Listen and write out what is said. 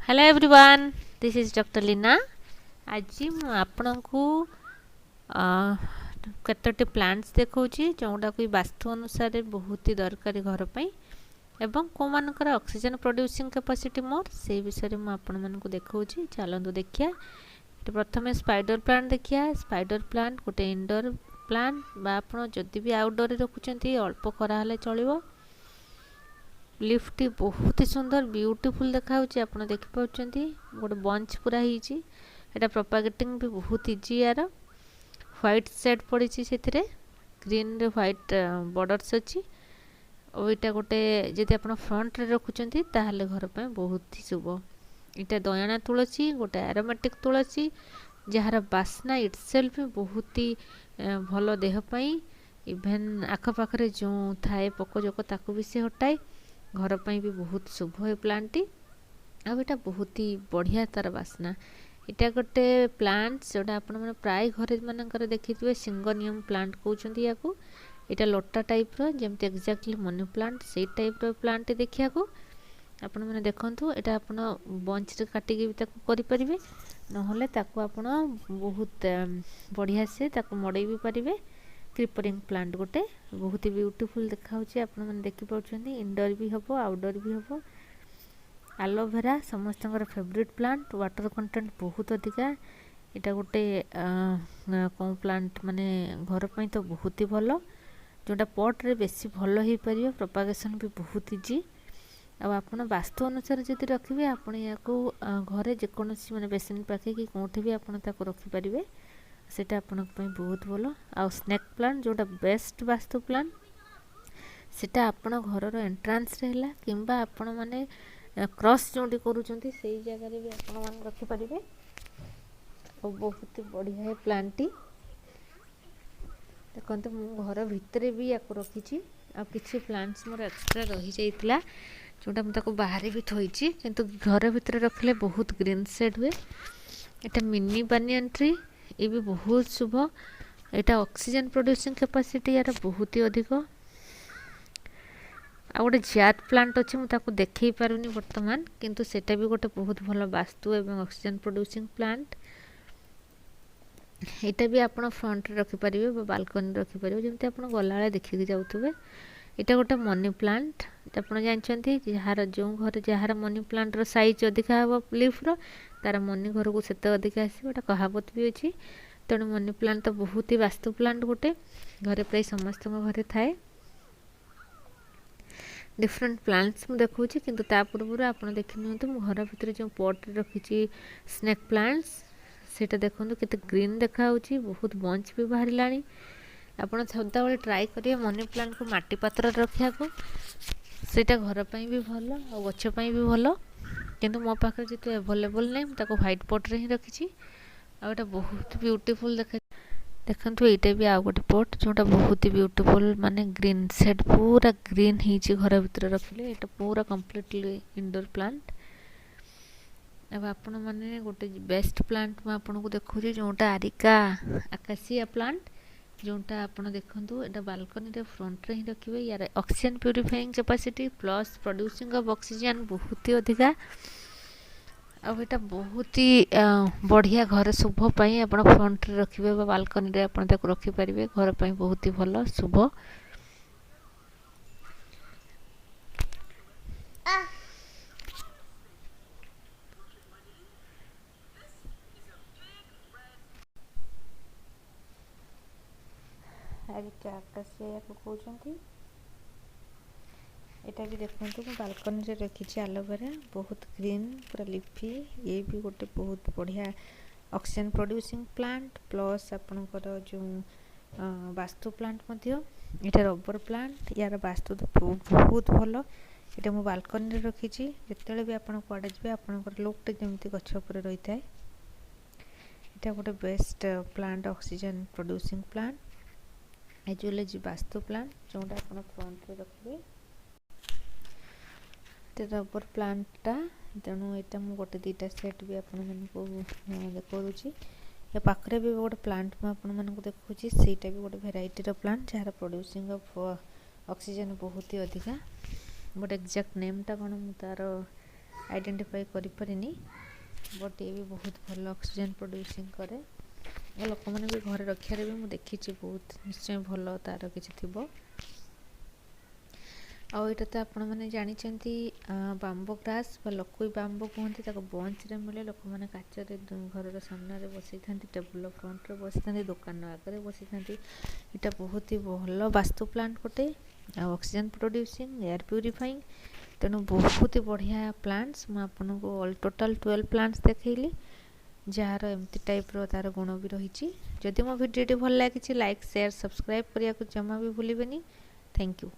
Hello everyone, this is Dr. Lina. आज ମୁଁ ଆପଣଙ୍କୁ କେତୋଟି ପ୍ଲାଣ୍ଟସ୍ ଦେଖାଉଛି ଯେଉଁଟା କି ବାସ୍ତୁ ଅନୁସାରେ ବହୁତ ହି ଦରକାରୀ ଘର ପାଇଁ ଏବଂ କେଉଁମାନଙ୍କର ଅକ୍ସିଜେନ୍ ପ୍ରଡ୍ୟୁସିଂ କାପାସିଟି ମୋର ସେଇ ବିଷୟରେ ମୁଁ ଆପଣମାନଙ୍କୁ ଦେଖାଉଛି। ଚାଲନ୍ତୁ ଦେଖିବା। ଏଠି ପ୍ରଥମେ ସ୍ପାଇଡର ପ୍ଲାଣ୍ଟ ଦେଖିବା। ସ୍ପାଇଡର ପ୍ଲାଣ୍ଟ ଗୋଟେ ଇନଡୋର ପ୍ଲାଣ୍ଟ ବା ଆପଣ ଯଦି ବି ଆଉଟଡୋରରେ ରଖୁଛନ୍ତି ଅଳ୍ପ ଖରା ହେଲେ ଚଳିବ। लिफ्ट बहुत ही सुंदर ब्यूटीफुल देखा आप देखिपुं गोटे बंच पूरा होती प्रोपागेटिंग भी बहुत इजी यार व्हाइट सेट पड़ी से ग्रीन रे व्हाइट बॉर्डर्स अच्छी और यहाँ गोटे जदि आप फ्रंट रे रखुंट ताहले घर पे बहुत ही शुभ। यहाँ दयाना तुलसी गोटे एरोमेटिक तुलसी जार बास्ना इटसेल्फ भी बहुत ही भल देहपाई इभेन आखपाखे जो थाए पकजोक ताकू भी से हटाए घर पर भी बहुत शुभ है प्लांट आटा बहुत ही बढ़िया तार बास्ना। यहाँ गोटे प्लांट जोटा आप प्राय घर मानक देखिए सिंगोनियम प्लांट कहते या यहाँ लटा टाइप रमती एक्जाक्टली मनी प्लांट से टाइप प्लांट देखा आपण मैंने देखूँ यहाँ आप बंच काटिक भी करें ना बहुत बढ़िया से मड़े भी पारे। क्रीपरिंग प्लांट गोटे बहुत ही ब्यूटीफुल देखा देखिपुं इनडोर भी हम आउटडोर भी हम। एलोवेरा समस्त फेवरेट प्लांट वाटर कंटेंट बहुत अधिका यहाँ गोटे कौन प्लांट माने घर पर तो बहुत ही भल जोटा पट्रे बेसी भल हो पार प्रोपागेशन भी बहुत इजी आप वास्तु अनुसार जब रखिए आपड़ या घरे जेकोसी मैंने बेसिन पाखे कि कौटी भी आप रखिपारे सेटा आपन बहुत भल। आ स्नेक प्लांट जोटा बेस्ट वास्तु प्लांट सेटा आपण घर एंट्रांस रे किंबा आपण माने क्रॉस जोटी करूचंती से जगह रे भी आपण मान रखि परिबे और बहुत ही बढ़िया है प्लांट देखंतु मु घर भितरे भी याको रखिछि आ किछि प्लांट्स मोर एक्स्ट्रा रही जाइतला जोटा म ताको बाहर भी थोइछि किंतु घर भितरे रखले बहुत ग्रीन शेड हुए। एटा मिनी बानियन ट्री ये भी बहुत शुभ। यहाँ ऑक्सीजन प्रोड्यूसिंग कैपेसिटी यार बहुत ही अधिक। आ गोटे जैट प्लांट अच्छी मुझे देखई पारुनी वर्तमान किंतु सेटा भी गोटे बहुत भल वास्तु एवं ऑक्सीजन प्रोड्यूसिंग प्लांट। यहाँ भी आप फ्रंट रखिपारे बालकनी रखिपारे जमी आप गला देखिक जाऊे। यहाँ गोटे मनी प्लांट आप जानते जार जो घर जार मनी प्लांट साइज अधिका हम लीफ्र तार मनी घर को से अधिका आसो कहावत भी अच्छी। तेणु मनी प्लांट तो बहुत ही वास्तु प्लांट गोटे घरे प्राय समस्त घरे थाए। डिफरेंट प्लांट्स मुझे देखा किंतु ता पूर्व आप देखी नि घर भितर जो पट रखी स्नेक प्लांट्स सेटा देखो केते ग्रीन देखा बहुत बंच भी बाहर लानी। आपड़ सदा ट्राए करेंगे मनी प्लांट को माटी पात्र रखा सेटा घर पर भी भल और गछपाई भी भल किंतु मो पाखे जो एभेलेबल नहीं मुझे व्हाइट पट रे ही रखी आटा बहुत ब्यूटीफुल देखु यहाँ भी आउ गोटे पट जोटा बहुत ही ब्यूटीफुल माने ग्रीन सेड पूरा ग्रीन ही घर भितर रखिले यहाँ पूरा कम्प्लीटली इनडोर प्लांट। अब आपण मैंने गोटे बेस्ट प्लांट मैं आपको देखा जोटा आरिका आकाशिया प्लांट जोटा आप देखु यहाँ बालकनी रे फ्रंट रे ही रखिए। यार oxygen purifying capacity plus producing of oxygen बहुत ही अधिका अब यहाँ बहुत ही बढ़िया घर शुभ पाई आप फ्रंट रे रखिए बालकनी रे आप रखिपारे घर पर बहुत ही भल शुभ। आकाशिया कहते यहाँ भी देखो मैं बालकनी रे रखी एलोवेरा बहुत ग्रीन पूरा लिफी ये भी गोटे बहुत बढ़िया ऑक्सीजन प्रोड्यूसिंग प्लांट प्लस आपणकर जो वास्तु प्लांट यहाँ रबर प्लांट यार वास्तु तो बहुत भल। यहाँ मो बालकनी रे रखी जिते भी आप कड़े जी आपंकर लुकटे जमी गछ उपर रही है। यहाँ गोटे best plant oxygen producing plant एजुअली वास्तु प्लांट जोटा आप फ्रंट रे रखिए रबर प्लांटा तेणु यहाँ मुझे गोटे दीटा सेट भी आपको देखी या पाखे भी गोटे प्लांट मुझे देखुची सेटा भी गोटे variety plant jar producing of oxygen बहुत ही अधिका बट एक्जाक्ट नेमटा कौन तार आइडेंटिफाई करिपारिनी बट ये भी बहुत भल ऑक्सीजन प्रोड्यूसिंग करे लोक मैंने भी घर रखियारे भी मुझे देखी बहुत निश्चय भल तार किसी थी आईटा तो आपण मैंने जानते बाम्बो ग्रास लकुई बाम्बो कहते बंच मिले लोक मैंने काचर घर सामने बसई था टेबुल फ्रंट बसी था दुकान आगे बसी था यहाँ बहुत ही भल वास्तु प्लांट गोटे ऑक्सीजन प्रोड्यूसिंग एयर प्यूरिफाइंग तेणु बहुत ही बढ़िया प्लांट्स मुझे टोटाल 12 प्लांट्स देखली जार एमती टाइप तार गुण भी रही जदि मो भिडियो भल लगी लाइक शेयर सब्सक्राइब करने को जमा भी भूलें। Thank you.